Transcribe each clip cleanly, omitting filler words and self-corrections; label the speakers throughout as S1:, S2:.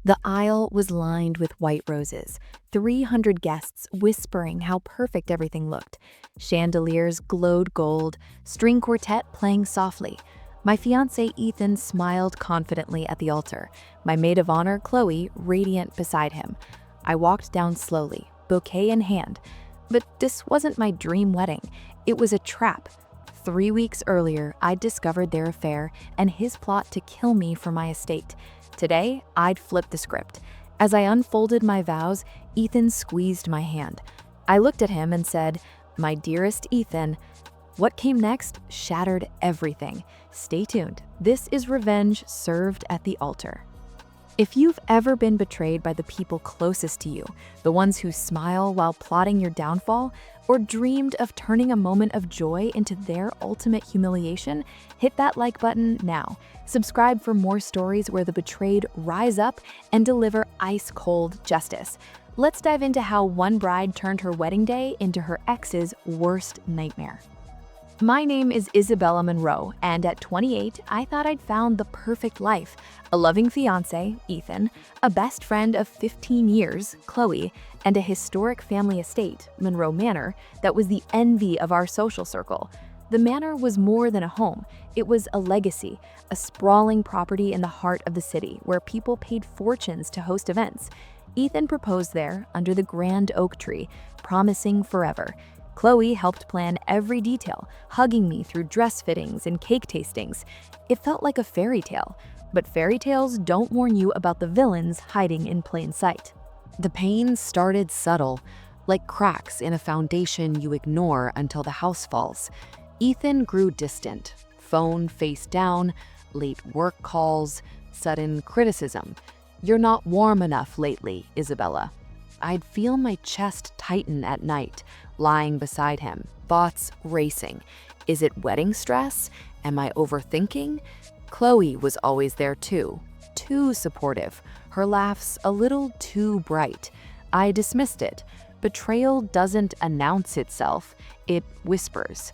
S1: The aisle was lined with white roses, 300 guests whispering how perfect everything looked. Chandeliers glowed gold, string quartet playing softly. My fiancé Ethan smiled confidently at the altar, my maid of honor Chloe radiant beside him. I walked down slowly, bouquet in hand. But this wasn't my dream wedding. It was a trap. 3 weeks earlier, I'd discovered their affair and his plot to kill me for my estate. Today, I'd flip the script. As I unfolded my vows, Ethan squeezed my hand. I looked at him and said, "My dearest Ethan." What came next shattered everything. Stay tuned. This is revenge served at the altar. If you've ever been betrayed by the people closest to you, the ones who smile while plotting your downfall, or dreamed of turning a moment of joy into their ultimate humiliation, hit that like button now. Subscribe for more stories where the betrayed rise up and deliver ice-cold justice. Let's dive into how one bride turned her wedding day into her ex's worst nightmare. My name is Isabella Monroe, and at 28, I thought I'd found the perfect life. A loving fiancé, Ethan, a best friend of 15 years, Chloe, and a historic family estate, Monroe Manor, that was the envy of our social circle. The manor was more than a home. It was a legacy, a sprawling property in the heart of the city where people paid fortunes to host events. Ethan proposed there under the grand oak tree, promising forever. Chloe helped plan every detail, hugging me through dress fittings and cake tastings. It felt like a fairy tale, but fairy tales don't warn you about the villains hiding in plain sight. The pain started subtle, like cracks in a foundation you ignore until the house falls. Ethan grew distant, phone face down, late work calls, sudden criticism. "You're not warm enough lately, Isabella." I'd feel my chest tighten at night, lying beside him, thoughts racing. Is it wedding stress? Am I overthinking? Chloe was always there too supportive, her laughs a little too bright. I dismissed it. Betrayal doesn't announce itself, it whispers.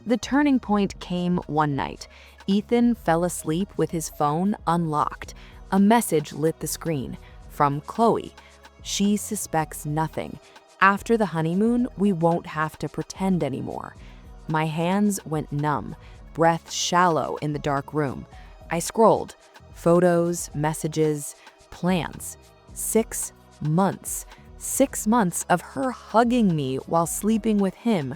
S1: The turning point came one night. Ethan fell asleep with his phone unlocked. A message lit the screen from Chloe. She suspects nothing. After the honeymoon, we won't have to pretend anymore. My hands went numb, breath shallow in the dark room. I scrolled. Photos, messages, plans. 6 months. 6 months of her hugging me while sleeping with him.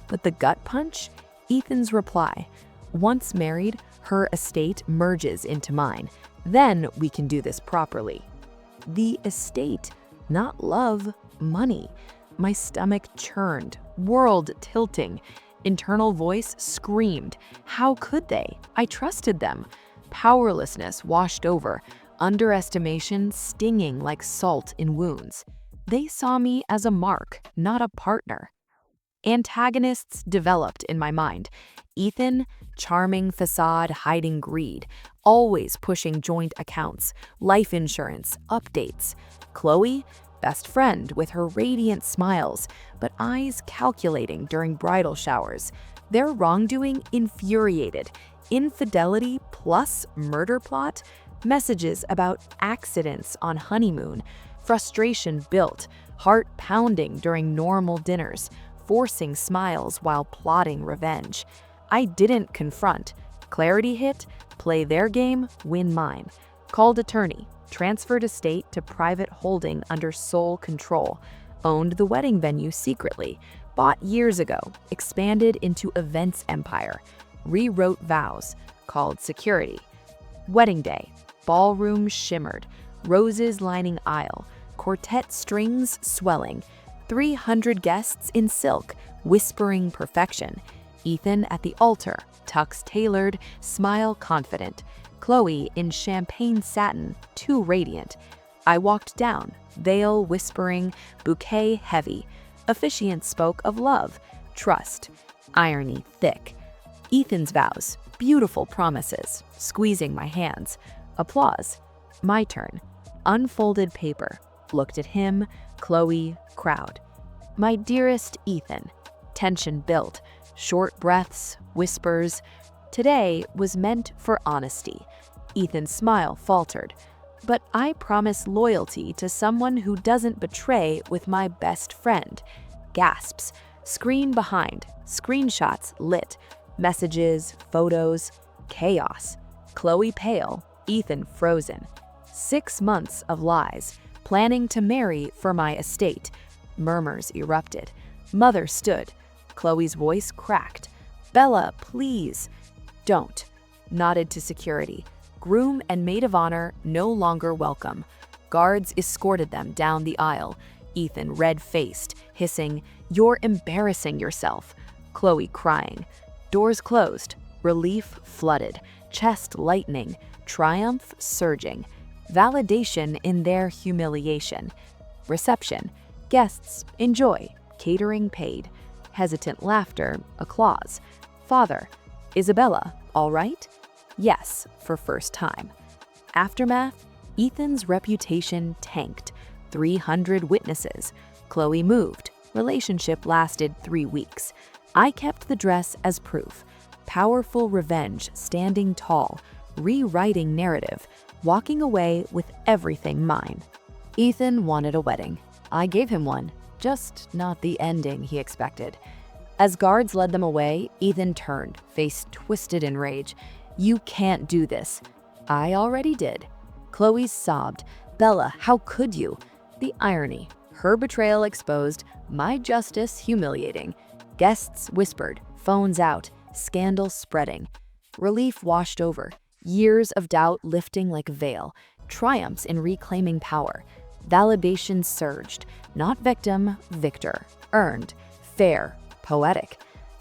S1: But the gut punch? Ethan's reply. "Once married, her estate merges into mine. Then we can do this properly." The estate. Not love, money. My stomach churned, world tilting. Internal voice screamed. How could they? I trusted them. Powerlessness washed over, underestimation stinging like salt in wounds. They saw me as a mark, not a partner. Antagonists developed in my mind. Ethan, charming facade hiding greed, always pushing joint accounts, life insurance, updates. Chloe, best friend with her radiant smiles, but eyes calculating during bridal showers. Their wrongdoing infuriated. Infidelity plus murder plot, messages about accidents on honeymoon, frustration built, heart pounding during normal dinners, forcing smiles while plotting revenge. I didn't confront. Clarity hit, play their game, win mine. Called attorney, transferred estate to private holding under sole control, owned the wedding venue secretly, bought years ago, expanded into events empire, rewrote vows, called security. Wedding day, ballroom shimmered, roses lining aisle, quartet strings swelling, 300 guests in silk, whispering perfection. Ethan at the altar, tux tailored, smile confident. Chloe in champagne satin, too radiant. I walked down, veil whispering, bouquet heavy. Officiant spoke of love, trust, irony thick. Ethan's vows, beautiful promises, squeezing my hands. Applause. My turn. Unfolded paper. Looked at him, Chloe, crowd. My dearest Ethan. Tension built. Short breaths, whispers. Today was meant for honesty. Ethan's smile faltered. But I promise loyalty to someone who doesn't betray with my best friend. Gasps. Screen behind. Screenshots lit. Messages, photos, chaos. Chloe pale, Ethan frozen. 6 months of lies. Planning to marry for my estate. Murmurs erupted. Mother stood. Chloe's voice cracked. Bella, please. Don't. Nodded to security. Groom and maid of honor no longer welcome. Guards escorted them down the aisle. Ethan red-faced, hissing, "You're embarrassing yourself." Chloe crying. Doors closed. Relief flooded. Chest lightening. Triumph surging. Validation in their humiliation. Reception. Guests, enjoy. Catering paid. Hesitant laughter, applause. Father. Isabella, all right? Yes, for first time. Aftermath. Ethan's reputation tanked. 300 witnesses. Chloe moved. Relationship lasted 3 weeks. I kept the dress as proof. Powerful revenge standing tall. Rewriting narrative. Walking away with everything mine. Ethan wanted a wedding. I gave him one, just not the ending he expected. As guards led them away, Ethan turned, face twisted in rage. "You can't do this." "I already did." Chloe sobbed. "Bella, how could you?" The irony. Her betrayal exposed, my justice humiliating. Guests whispered, phones out, scandal spreading. Relief washed over. Years of doubt lifting like a veil, triumphs in reclaiming power. Validation surged, not victim, victor, earned, fair, poetic.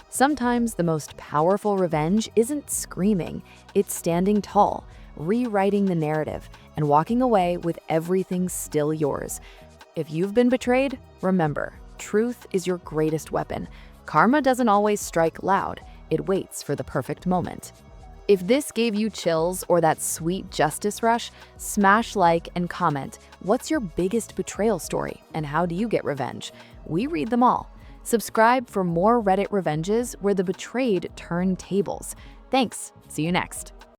S1: Sometimes the most powerful revenge isn't screaming, it's standing tall, rewriting the narrative, and walking away with everything still yours. If you've been betrayed, remember, truth is your greatest weapon. Karma doesn't always strike loud, it waits for the perfect moment. If this gave you chills or that sweet justice rush, smash like and comment, what's your biggest betrayal story and how do you get revenge? We read them all. Subscribe for more Reddit revenges where the betrayed turn tables. Thanks, see you next.